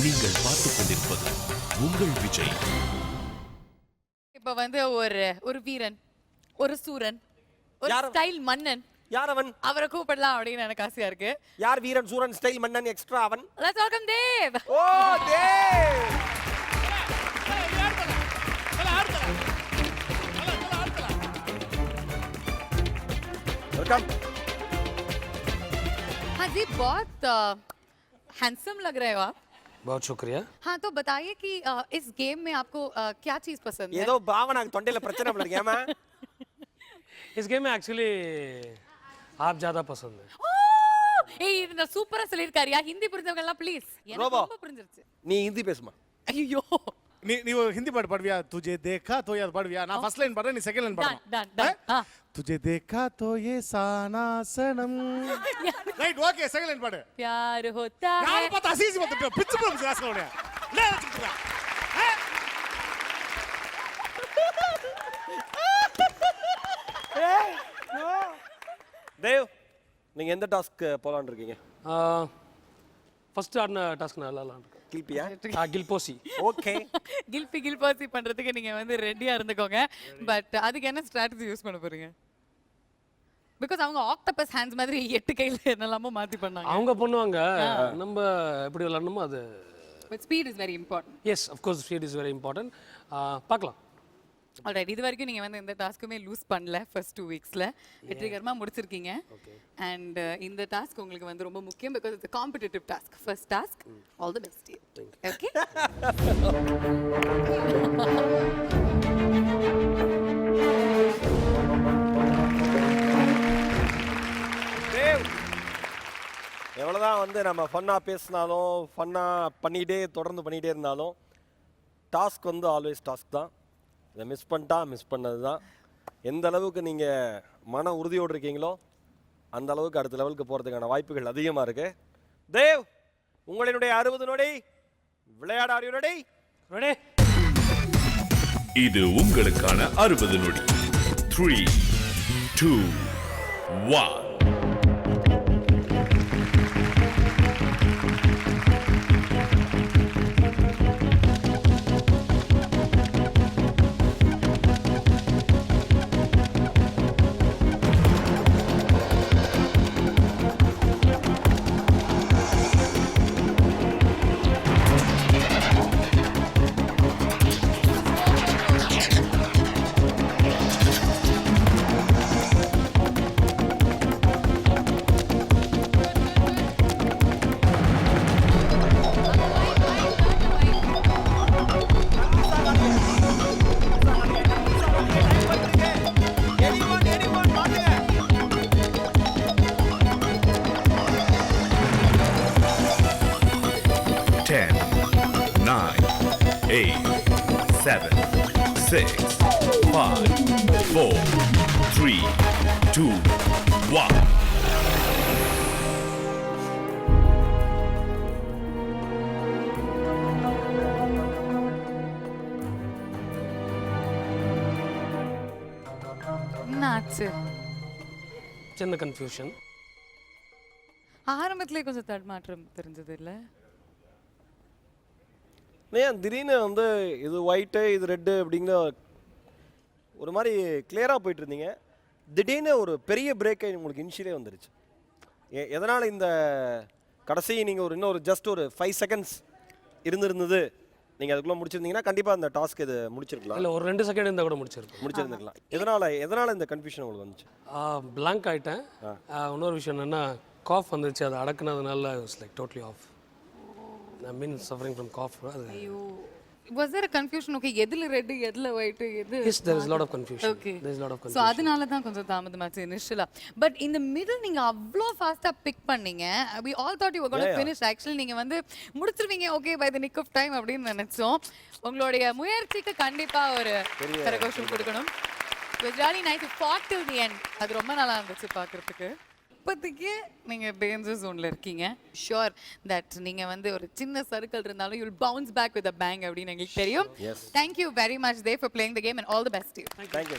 நீங்கள் பார்த்துக் கொண்டிருப்பது உங்கள் விஜய். இப்ப வந்து ஒரு வீரன், ஒரு சூரன், ஒரு யார்? ஸ்டைல் மன்னன், யார் அவன்? அவரை கூப்பிடலாம் அப்படின்னு எனக்கு ஆசையா இருக்கு. யார் வீரன், சூரன், ஸ்டைல் மன்னன், எக்ஸ்ட்ரா அவன்? Let's welcome Dev. ஓ தேவ். वेलकम। हाँ जी, बहुत हैंडसम लग रहे हो आप. बहुत शुक्रिया। हाँ, तो बताइए कि इस गेम में आपको क्या चीज पसंद है? ஏதோ பாவனா தொண்டையில பிரச்சனை போல இருக்கேமா? इस गेम में एक्चुअली आप ज्यादा पसंद है। ஏய் இது நான் சூப்பரா சொல்லிருக்காரியா. ஹிந்தி புரிஞ்சவங்க எல்லாம் ப்ளீஸ். எனக்கு ரோபோ. ரொம்ப புரிஞ்சிருச்சு. நீ ஹிந்தி பேசுமா? ஐயோ. நீ ஒரு ஹிந்தி பாட்டு பாடுவியா? तुझे देखा तो ये பாடுவியா? நான் ஃபர்ஸ்ட் லைன் பாடுறேன், நீ செகண்ட் லைன் பாடணும். டன். तुझे देखा तो ये साना सनम. ரைட், ஓகே, செகண்ட் லைன் பாடு. प्यार होता है. நான் பார்த்து அசிசி பார்த்துட்டு பிச்சு போச்சு காசுலோட. லே வச்சுக்கடா. தேவ், நீங்க எந்த டாஸ்க் போலாம்னு இருக்கீங்க? ஃபர்ஸ்ட் ஆடின டாஸ்க் நல்லா இருக்கு. கில்பியா? கில்போசி. ஓகே. கில்பாசி பண்றதுக்கு நீங்க வந்து ரெடியா இருந்துக்கோங்க. பட் அதுக்கு என்ன ஸ்ட்ராட்டஜி யூஸ் பண்ண போறீங்க? பிகாஸ் அவங்க ஆக்டோபஸ் ஹேண்ட்ஸ் மாதிரி 8 கையில என்னெல்லாமோ மாத்தி பண்ணாங்க. அவங்க பண்ணுவாங்க, நம்ம எப்படி விளையாடணுமோ அது. But speed is very important. Yes, of course speed is very important. பார்க்கலாம். ஆல்ரைட், இது வரைக்கும் நீங்க வந்து எந்த டாஸ்க்குமே லூஸ் பண்ணல ஃபர்ஸ்ட் 2 வீக்ஸ்ல. வெற்றிகரமா முடிச்சிருக்கீங்க. அண்ட் இந்த டாஸ்க் உங்களுக்கு வந்து ரொம்ப முக்கியம் because it's a competitive task. First task, all the best to you. Okay? Dev, எவ்வளவுதான் வந்து நம்ம ஃபன்னா பேசினாலும் ஃபன்னா தொடர்ந்து பண்ணிட்டே இருந்தாலும் டாஸ்க் வந்து ஆல்வேஸ் டாஸ்க் தான். இதை மிஸ் பண்ணிட்டா மிஸ் பண்ணது தான். எந்த அளவுக்கு நீங்கள் மன உறுதியோடு இருக்கீங்களோ அந்த அளவுக்கு அடுத்த லெவலுக்கு போகிறதுக்கான வாய்ப்புகள் அதிகமாக இருக்கு. தேவ், உங்களினுடைய 60 நொடி விளையாட அறிவுரை. ரெடி? இது உங்களுக்கான 60 நொடி. 3, 2, 1. Seven, 6, 5, 4, 3, 2, 1. என்னாச்சு? சின்ன கன்ஃபியூஷன். ஆரம்பத்திலே கொஞ்சம் தடுமாற்றம் தெரிஞ்சது இல்லை? ஏன் திடீர்னு வந்து இது ஒயிட்டு இது ரெட்டு அப்படிங்கிற ஒரு மாதிரி கிளியராக போயிட்டு இருந்தீங்க. திடீர்னு ஒரு பெரிய பிரேக்கை உங்களுக்கு இனிஷியலே வந்துருச்சு. எதனால் இந்த கடைசி நீங்கள் இன்னொரு ஜஸ்ட் ஒரு 5 செகண்ட்ஸ் இருந்திருந்தது, நீங்கள் அதுக்குள்ளே முடிச்சிருந்தீங்கன்னா கண்டிப்பாக அந்த டாஸ்க் இது முடிச்சிருக்கலாம். இல்லை, ஒரு 2 செகண்ட் இருந்தால் கூட முடிச்சிருந்துக்கலாம். எதனால் இந்த கன்ஃபியூஷன் உங்களுக்கு வந்துச்சு? பிளாங்க் ஆகிட்டேன். இன்னொரு விஷயம் என்னென்னா, காஃப் வந்துச்சு, அதை அடக்குனதுனால it's like totally off. I mean suffering from cough. ஐயோ, was there a confusion? Okay, எதுல ரெட் எதுல ஒயிட் எது? Yes, there is a lot of confusion. Okay, there is a lot of confusion. So அதனால தான் கொஞ்சம் தாமதமாச்சு இனிஷியலா. But in the middle நீங்க அவ்ளோ ஃபாஸ்டா பிக் பண்ணீங்க. We all thought you were going to finish. Actually நீங்க வந்து முடிச்சிருவீங்க okay by the nick of time அப்படின்னு நினைச்சோம். உங்களுடைய முயற்சிக்கு கண்டிப்பா ஒரு கரகோஷம் கொடுக்கணும். It was really nice to fought till the end. அது ரொம்ப நல்லா இருந்துச்சு பார்க்கிறதுக்கு. இப்போதைக்கு நீங்கள் டேஞ்சர் ஜோனில் இருக்கீங்க. ஷுர் தட் நீங்கள் வந்து ஒரு சின்ன சர்க்கிள் இருந்தாலும் you will bounce back with a bang அப்படின்னு எங்களுக்கு தெரியும். Thank you very much Dev for playing the game and all the best you. Thank you.